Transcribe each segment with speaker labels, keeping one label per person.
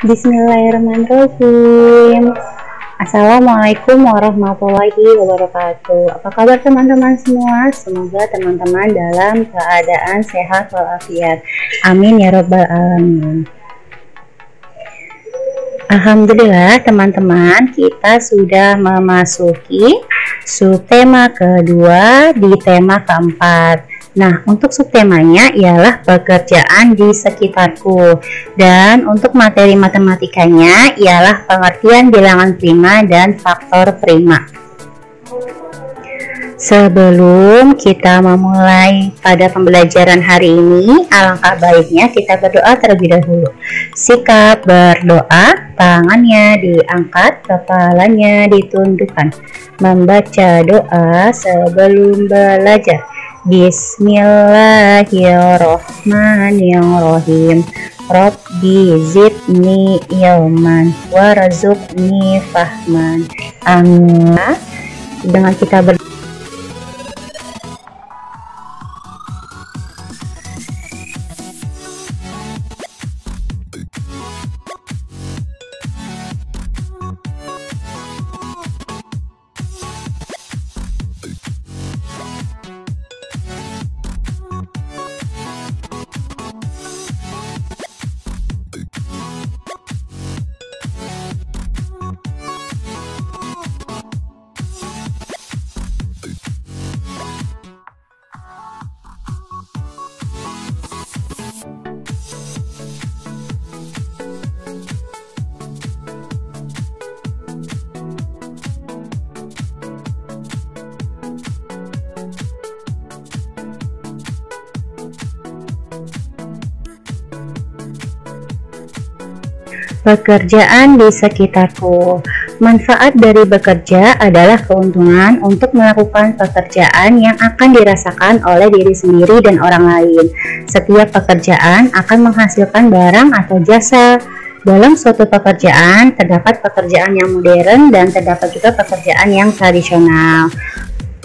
Speaker 1: Bismillahirrahmanirrahim. Assalamualaikum warahmatullahi wabarakatuh. Apa kabar teman-teman semua? Semoga teman-teman dalam keadaan sehat walafiat. Amin ya robbal alamin. Alhamdulillah teman-teman, kita sudah memasuki subtema kedua di tema keempat. Nah, untuk subtemanya ialah pekerjaan di sekitarku, dan untuk materi matematikanya ialah pengertian bilangan prima dan faktor prima. Sebelum kita memulai pada pembelajaran hari ini, alangkah baiknya kita berdoa terlebih dahulu. Sikap berdoa, tangannya diangkat, kepalanya ditundukkan. Membaca doa sebelum belajar. Bismillahirrahmanirrahim. Rabbi zidni ilman warzuqni fahman. Amin. Dengan kita pekerjaan di sekitarku. Manfaat dari bekerja adalah keuntungan untuk melakukan pekerjaan yang akan dirasakan oleh diri sendiri dan orang lain. Setiap pekerjaan akan menghasilkan barang atau jasa. Dalam suatu pekerjaan, terdapat pekerjaan yang modern dan terdapat juga pekerjaan yang tradisional.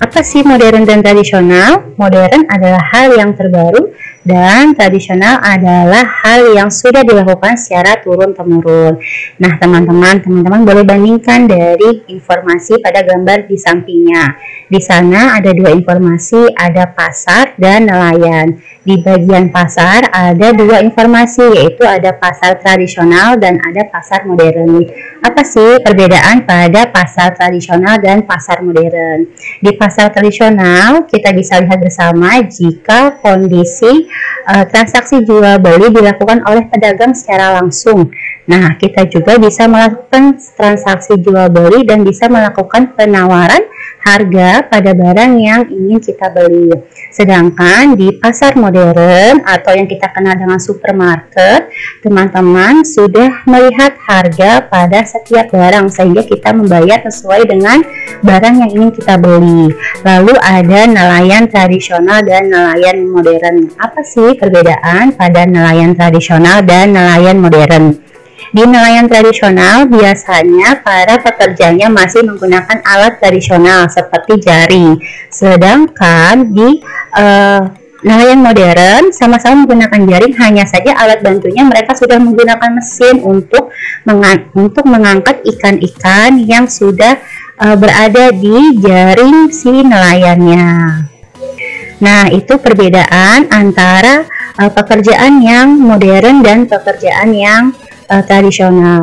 Speaker 1: Apa sih modern dan tradisional? Modern adalah hal yang terbaru dan tradisional adalah hal yang sudah dilakukan secara turun-temurun. Nah, teman-teman boleh bandingkan dari informasi pada gambar di sampingnya. Di sana ada dua informasi, ada pasar dan nelayan. Di bagian pasar ada dua informasi, yaitu ada pasar tradisional dan ada pasar modern. Apa sih perbedaan pada pasar tradisional dan pasar modern? Di pasar tradisional kita bisa lihat bersama jika kondisi transaksi jual beli dilakukan oleh pedagang secara langsung. Nah, kita juga bisa melakukan transaksi jual beli dan bisa melakukan penawaran harga pada barang yang ingin kita beli. Sedangkan di pasar modern atau yang kita kenal dengan supermarket, teman-teman sudah melihat harga pada setiap barang sehingga kita membayar sesuai dengan barang yang ingin kita beli. Lalu ada nelayan tradisional dan nelayan modern. Apa sih perbedaan pada nelayan tradisional dan nelayan modern? Di nelayan tradisional biasanya para pekerjanya masih menggunakan alat tradisional seperti jaring. Sedangkan di nelayan modern sama-sama menggunakan jaring, hanya saja alat bantunya mereka sudah menggunakan mesin untuk mengangkat ikan-ikan yang sudah berada di jaring si nelayannya. Nah, itu perbedaan antara pekerjaan yang modern dan pekerjaan yang tradisional.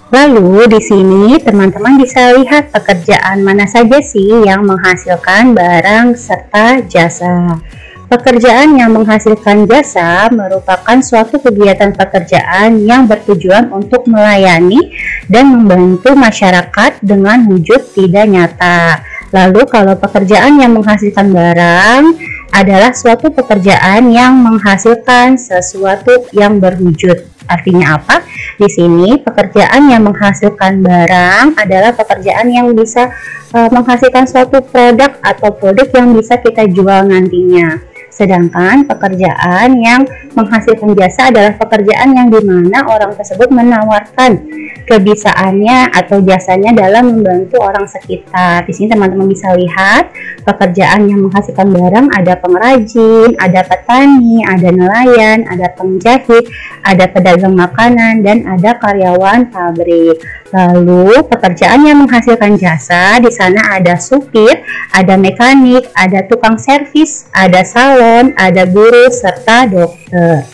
Speaker 1: Lalu di sini teman-teman bisa lihat pekerjaan mana saja sih yang menghasilkan barang serta jasa. Pekerjaan yang menghasilkan jasa merupakan suatu kegiatan pekerjaan yang bertujuan untuk melayani dan membantu masyarakat dengan wujud tidak nyata. Lalu kalau pekerjaan yang menghasilkan barang adalah suatu pekerjaan yang menghasilkan sesuatu yang berwujud. Artinya apa? Di sini pekerjaan yang menghasilkan barang adalah pekerjaan yang bisa menghasilkan suatu produk atau produk yang bisa kita jual nantinya. Sedangkan pekerjaan yang menghasilkan jasa adalah pekerjaan yang dimana orang tersebut menawarkan kebisaannya atau jasanya dalam membantu orang sekitar. Di sini teman-teman bisa lihat pekerjaan yang menghasilkan barang, ada pengrajin, ada petani, ada nelayan, ada penjahit, ada pedagang makanan, dan ada karyawan pabrik. Lalu pekerjaan yang menghasilkan jasa, di sana ada supir, ada mekanik, ada tukang servis, ada salon, ada guru, serta dokter.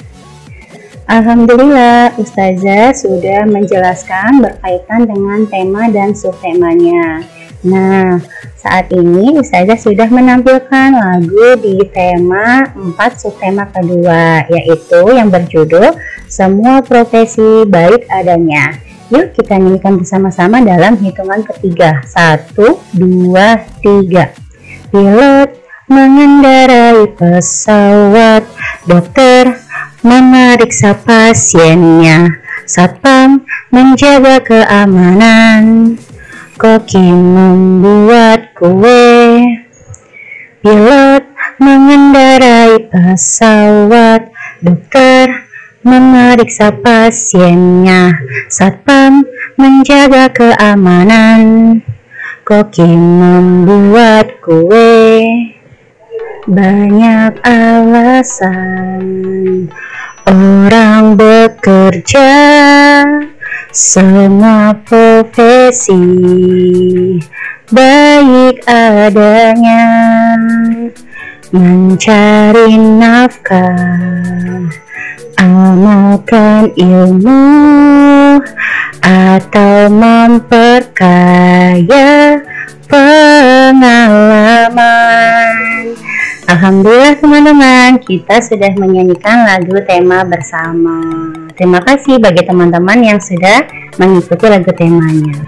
Speaker 1: Alhamdulillah, Ustazah sudah menjelaskan berkaitan dengan tema dan subtemanya. Nah, saat ini Ustazah sudah menampilkan lagu di tema 4 subtema kedua, yaitu yang berjudul Semua Profesi Baik Adanya. Yuk kita nyanyikan bersama-sama dalam hitungan ketiga. 1, 2, 3. Pilot mengendarai pesawat, dokter memeriksa pasiennya, satpam menjaga keamanan, koki membuat kue. Pilot mengendarai pesawat, dokter memeriksa pasiennya, satpam menjaga keamanan, koki membuat kue. Banyak alasan orang bekerja, semua profesi baik adanya, mencari nafkah, amalkan ilmu, atau memperkaya pengalaman. Alhamdulillah teman-teman, kita sudah menyanyikan lagu tema bersama. Terima kasih bagi teman-teman yang sudah mengikuti lagu temanya.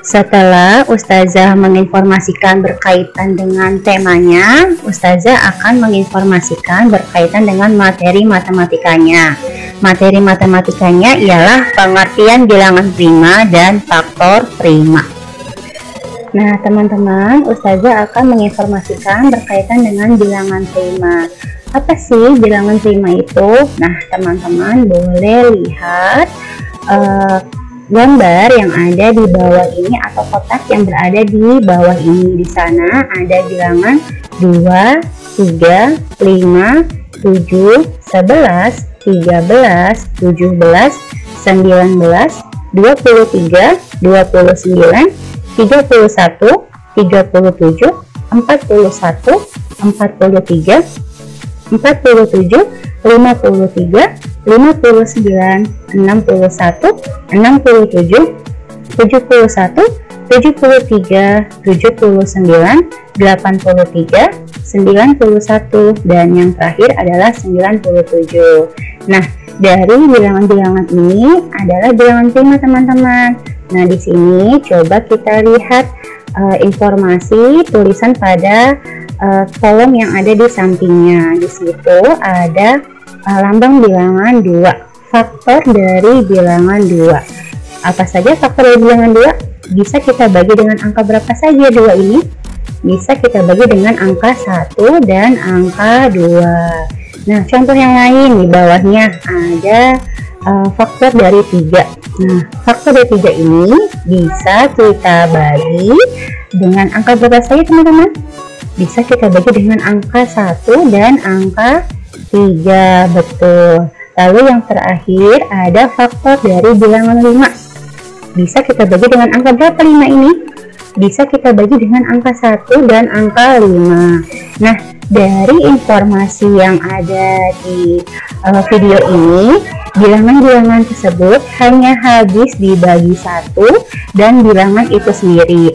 Speaker 1: Setelah Ustazah menginformasikan berkaitan dengan temanya, Ustazah akan menginformasikan berkaitan dengan materi matematikanya. Materi matematikanya ialah pengertian bilangan prima dan faktor prima. Nah teman-teman, Ustazah akan menginformasikan berkaitan dengan bilangan prima. Apa sih bilangan prima itu? Nah teman-teman boleh lihat gambar yang ada di bawah ini atau kotak yang berada di bawah ini. Di sana ada bilangan 2, 3, 5, 7, 11, 13, 17, 19, 23, 29, 31, 37, 41, 43, 47, 53, 53, 59, 61, 67, 71, 73, 79, 83, 91, dan yang terakhir adalah 97. Nah, dari bilangan-bilangan ini adalah bilangan prima teman-teman. Nah, di sini coba kita lihat informasi tulisan pada kolom yang ada di sampingnya. Di situ ada lambang bilangan 2, faktor dari bilangan 2. Apa saja faktor dari bilangan 2? Bisa kita bagi dengan angka berapa saja 2 ini? Bisa kita bagi dengan angka 1 dan angka 2. Nah, contoh yang lain di bawahnya ada faktor dari 3. Nah, faktor dari 3 ini bisa kita bagi dengan angka berapa saja teman-teman? Bisa kita bagi dengan angka 1 dan angka 3, betul. Lalu yang terakhir ada faktor dari bilangan 5. Bisa kita bagi dengan angka berapa 5 ini? Bisa kita bagi dengan angka 1 dan angka 5. Nah, dari informasi yang ada di video ini, bilangan-bilangan tersebut hanya habis dibagi 1 dan bilangan itu sendiri.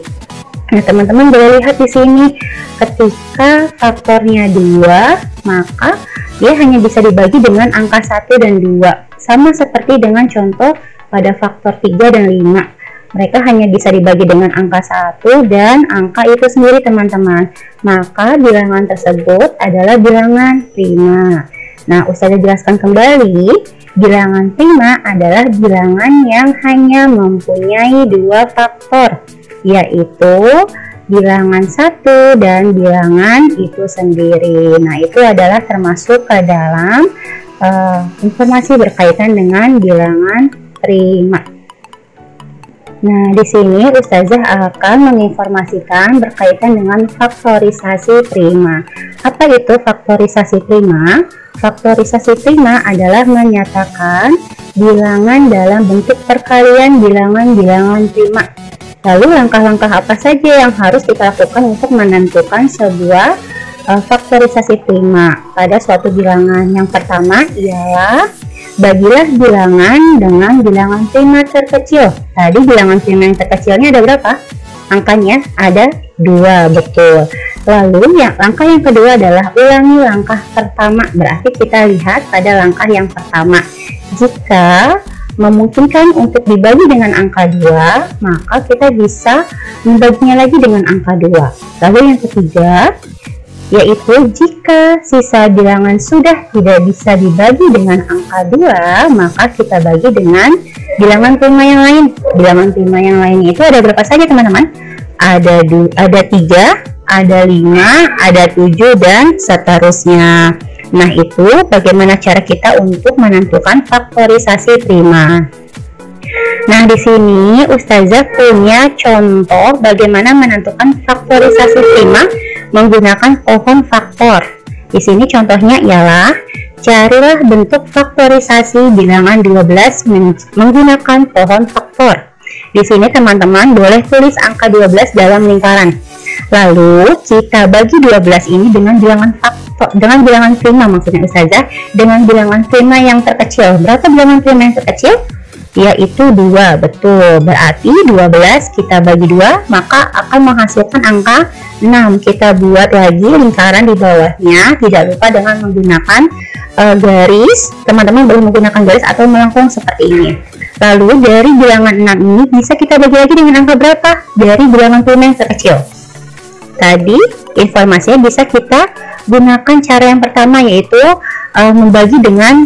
Speaker 1: Nah, teman-teman boleh lihat di sini, ketika faktornya 2, maka dia hanya bisa dibagi dengan angka 1 dan 2. Sama seperti dengan contoh pada faktor 3 dan 5. Mereka hanya bisa dibagi dengan angka 1 dan angka itu sendiri teman-teman. Maka bilangan tersebut adalah bilangan prima. Nah, Ustazah jelaskan kembali, bilangan prima adalah bilangan yang hanya mempunyai 2 faktor, yaitu bilangan 1 dan bilangan itu sendiri. Nah, itu adalah termasuk ke dalam informasi berkaitan dengan bilangan prima. Nah, di sini Ustazah akan menginformasikan berkaitan dengan faktorisasi prima. Apa itu faktorisasi prima? Faktorisasi prima adalah menyatakan bilangan dalam bentuk perkalian bilangan-bilangan prima. Lalu langkah-langkah apa saja yang harus kita lakukan untuk menentukan sebuah faktorisasi prima pada suatu bilangan? Yang pertama ialah bagilah bilangan dengan bilangan prima terkecil. Tadi bilangan prima yang terkecilnya ada berapa? Angkanya ada 2, betul. Lalu langkah yang kedua adalah ulangi langkah pertama. Berarti kita lihat pada langkah yang pertama. Jika memungkinkan untuk dibagi dengan angka 2, maka kita bisa membaginya lagi dengan angka 2. Lalu yang ketiga, yaitu jika sisa bilangan sudah tidak bisa dibagi dengan angka 2, maka kita bagi dengan bilangan prima yang lain. Bilangan prima yang lain itu ada berapa saja teman-teman? Ada 3, ada 5, ada 7, dan seterusnya. Nah, itu bagaimana cara kita untuk menentukan faktorisasi prima. Nah, di sini Ustazah punya contoh bagaimana menentukan faktorisasi prima menggunakan pohon faktor. Di sini contohnya ialah carilah bentuk faktorisasi bilangan 12 menggunakan pohon faktor. Di sini teman-teman boleh tulis angka 12 dalam lingkaran. Lalu kita bagi 12 ini dengan bilangan faktor, dengan bilangan prima maksudnya Ustazah, dengan bilangan prima yang terkecil. Berapa bilangan prima yang terkecil? Yaitu 2, betul. Berarti 12 kita bagi 2 maka akan menghasilkan angka 6. Kita buat lagi lingkaran di bawahnya, tidak lupa dengan menggunakan garis. Teman-teman boleh menggunakan garis atau melengkung seperti ini. Lalu dari bilangan 6 ini bisa kita bagi lagi dengan angka berapa? Dari bilangan prima yang terkecil. Tadi informasinya bisa kita gunakan cara yang pertama, yaitu membagi dengan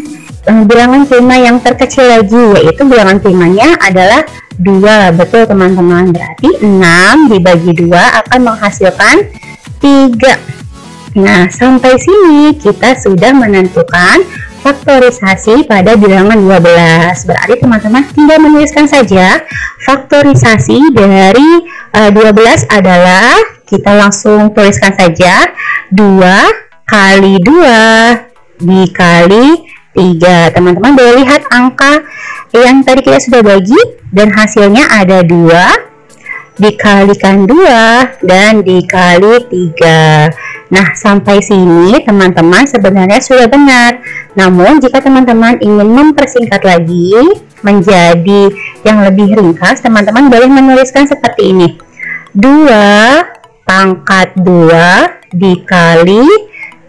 Speaker 1: bilangan prima yang terkecil lagi, yaitu bilangan primanya adalah 2, betul teman-teman. Berarti 6 dibagi 2 akan menghasilkan 3. Nah, sampai sini kita sudah menentukan faktorisasi pada bilangan 12. Berarti teman-teman tinggal menuliskan saja faktorisasi dari 12 adalah, kita langsung tuliskan saja 2 kali 2 dikali 3. Teman-teman boleh lihat angka yang tadi kita sudah bagi dan hasilnya ada 2 dikalikan 2 dan dikali 3. Nah, sampai sini teman-teman sebenarnya sudah benar. Namun jika teman-teman ingin mempersingkat lagi menjadi yang lebih ringkas, teman-teman boleh menuliskan seperti ini: 2 pangkat 2 dikali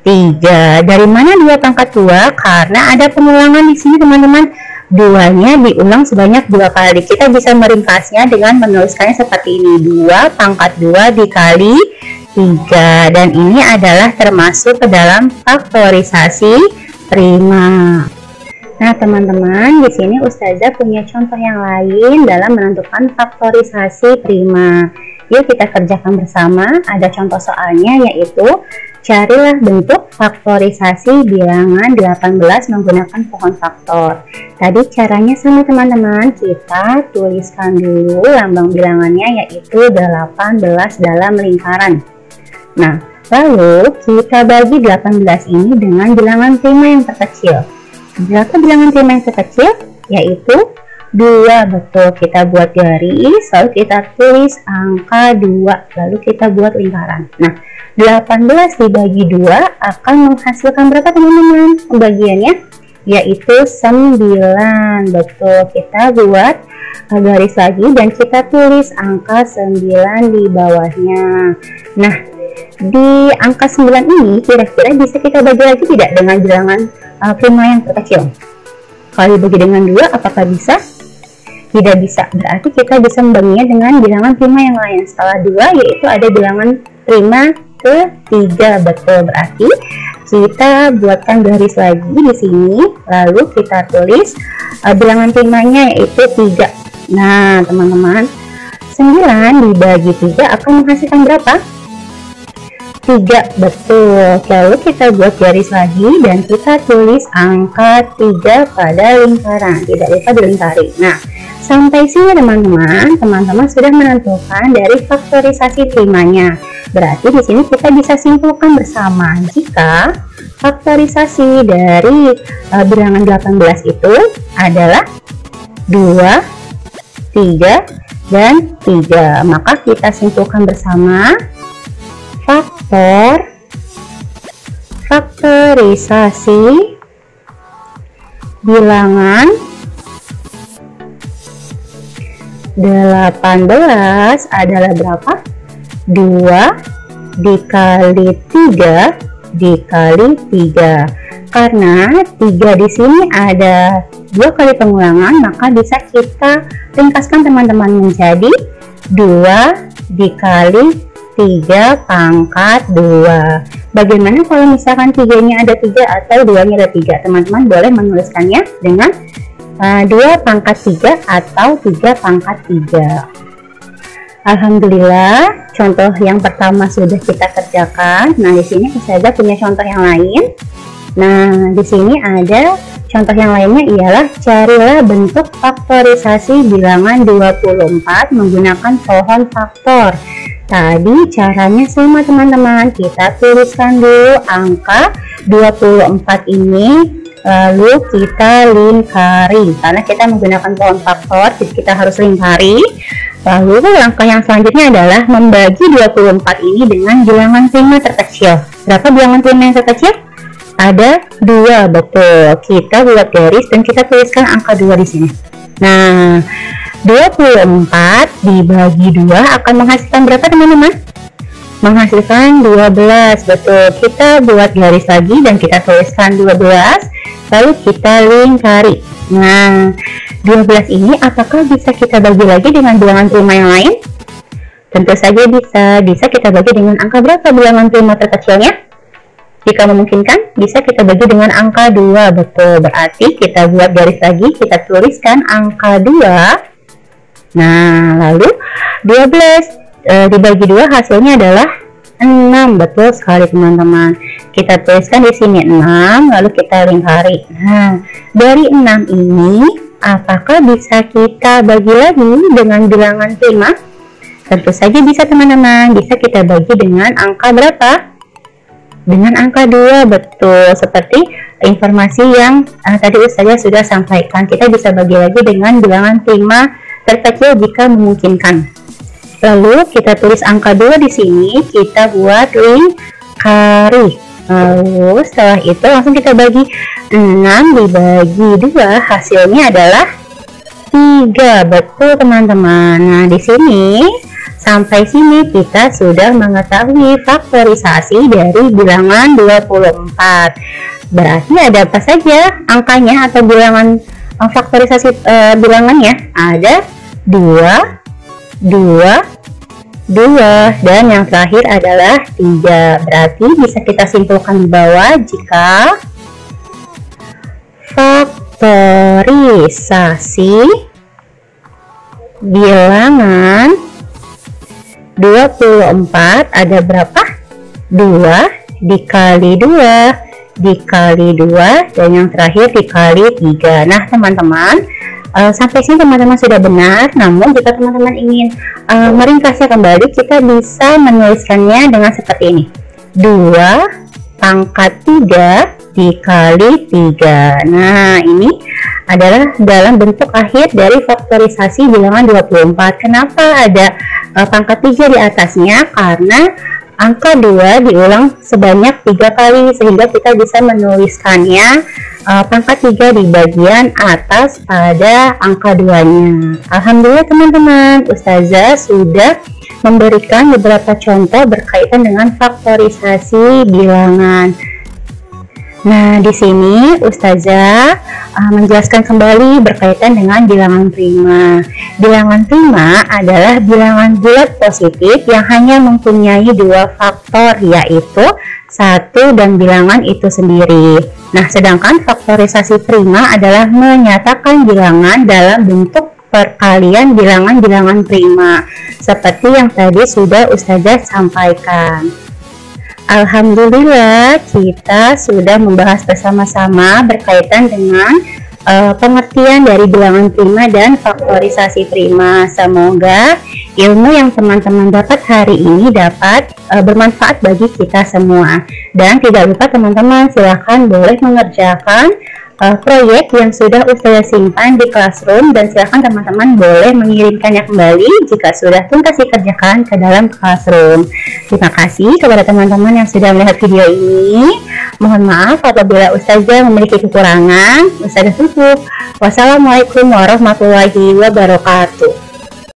Speaker 1: 3. Dari mana 2 pangkat 2? Karena ada pengulangan di sini teman-teman. 2-nya diulang sebanyak 2 kali. Kita bisa meringkasnya dengan menuliskannya seperti ini: 2 pangkat 2 dikali 3. Dan ini adalah termasuk ke dalam faktorisasi prima. Nah, teman-teman, di sini Ustazah punya contoh yang lain dalam menentukan faktorisasi prima. Yuk kita kerjakan bersama. Ada contoh soalnya, yaitu carilah bentuk faktorisasi bilangan 18 menggunakan pohon faktor. Tadi caranya sama teman-teman, kita tuliskan dulu lambang bilangannya, yaitu 18 dalam lingkaran. Nah, lalu kita bagi 18 ini dengan bilangan prima yang terkecil. Berapa bilangan prima yang terkecil? Yaitu 2, betul. Kita buat garis, lalu kita tulis angka 2, lalu kita buat lingkaran. Nah, 18 dibagi 2 akan menghasilkan berapa teman-teman? Pembagiannya yaitu 9, betul. Kita buat garis lagi dan kita tulis angka 9 di bawahnya. Nah, di angka 9 ini kira-kira bisa kita bagi lagi tidak dengan bilangan prima yang terkecil? Kalau dibagi dengan 2, apakah bisa? Tidak bisa. Berarti kita bisa membaginya dengan bilangan prima yang lain. Setelah 2, yaitu ada bilangan prima ke-3, betul. Berarti kita buatkan garis lagi di sini, lalu kita tulis bilangan primanya yaitu 3. Nah, teman-teman, 9 dibagi 3 akan menghasilkan berapa? 3, betul. Lalu kita buat garis lagi dan kita tulis angka 3 pada lingkaran, tidak lupa dilingkari. Nah, sampai sini teman-teman sudah menentukan dari faktorisasi primanya. Berarti di sini kita bisa simpulkan bersama jika faktorisasi dari bilangan 18 itu adalah 2, 3, dan 3. Maka kita simpulkan bersama faktorisasi bilangan 18 adalah berapa? 2 dikali 3 dikali 3. Karena 3 di sini ada 2 kali pengulangan, maka bisa kita ringkaskan teman-teman menjadi 2 dikali 3 pangkat 2. Bagaimana kalau misalkan 3-nya ada 3 atau 2-nya ada 3? Teman-teman boleh menuliskannya dengan 2 pangkat 3 atau 3 pangkat 3. Alhamdulillah, contoh yang pertama sudah kita kerjakan. Nah, di sini Ustazah punya contoh yang lain. Nah, di sini ada contoh yang lainnya ialah carilah bentuk faktorisasi bilangan 24 menggunakan pohon faktor. Tadi caranya sama teman-teman, kita tuliskan dulu angka 24 ini, lalu kita lingkari. Karena kita menggunakan pohon faktor, jadi kita harus lingkari. Lalu langkah yang selanjutnya adalah membagi 24 ini dengan bilangan prima terkecil. Berapa bilangan prima yang terkecil? Ada 2, betul. Kita buat garis dan kita tuliskan angka 2 di sini. Nah, 24 dibagi 2 akan menghasilkan berapa teman-teman? Menghasilkan 12, betul. Kita buat garis lagi dan kita tuliskan 12, lalu kita lingkari. Nah, 12 ini apakah bisa kita bagi lagi dengan bilangan prima yang lain? Tentu saja bisa kita bagi dengan angka berapa bilangan prima terkecilnya? Jika memungkinkan, bisa kita bagi dengan angka 2, betul. Berarti kita buat garis lagi, kita tuliskan angka 2. Nah, lalu 12 dibagi 2 hasilnya adalah 6, betul sekali teman-teman. Kita tuliskan di sini 6, lalu kita lingkari. Nah, dari 6 ini apakah bisa kita bagi lagi dengan bilangan prima? Tentu saja bisa teman-teman, bisa kita bagi dengan angka berapa? Dengan angka 2, betul. Seperti informasi yang tadi Ustazah sudah sampaikan, kita bisa bagi lagi dengan bilangan prima terkecil jika memungkinkan. Lalu kita tulis angka 2 di sini, kita buat lingkari. Lalu setelah itu langsung kita bagi 6 dibagi 2 hasilnya adalah 3, betul teman-teman. Nah, di sini sampai sini kita sudah mengetahui faktorisasi dari bilangan 24. Berarti ada apa saja angkanya atau bilangan faktorisasi bilangannya? Ada 2, 2, dan yang terakhir adalah 3. Berarti bisa kita simpulkan di bawah jika faktorisasi bilangan 24 ada berapa? 2 dikali 2 dikali 2 dan yang terakhir dikali 3. Nah teman-teman, sampai sini teman-teman sudah benar. Namun jika teman-teman ingin meringkasnya kembali, kita bisa menuliskannya dengan seperti ini: 2 pangkat 3 dikali 3. Nah, ini adalah dalam bentuk akhir dari faktorisasi bilangan 24. Kenapa ada pangkat 3 di atasnya? Karena angka 2 diulang sebanyak 3 kali, sehingga kita bisa menuliskannya pangkat 3 di bagian atas pada angka 2-nya. Alhamdulillah teman-teman, Ustazah sudah memberikan beberapa contoh berkaitan dengan faktorisasi bilangan. Nah, di sini Ustazah menjelaskan kembali berkaitan dengan bilangan prima. Bilangan prima adalah bilangan bulat positif yang hanya mempunyai 2 faktor, yaitu 1 dan bilangan itu sendiri. Nah, sedangkan faktorisasi prima adalah menyatakan bilangan dalam bentuk perkalian bilangan-bilangan prima, seperti yang tadi sudah Ustazah sampaikan. Alhamdulillah, kita sudah membahas bersama-sama berkaitan dengan pengertian dari bilangan prima dan faktorisasi prima. Semoga ilmu yang teman-teman dapat hari ini dapat bermanfaat bagi kita semua. Dan tidak lupa teman-teman, silahkan boleh mengerjakan proyek yang sudah Ustazah simpan di Classroom, dan silahkan teman-teman boleh mengirimkannya kembali jika sudah tuntas dikerjakan ke dalam Classroom. Terima kasih kepada teman-teman yang sudah melihat video ini. Mohon maaf apabila Ustazah memiliki kekurangan. Ustazah tutup. Wassalamualaikum warahmatullahi wabarakatuh.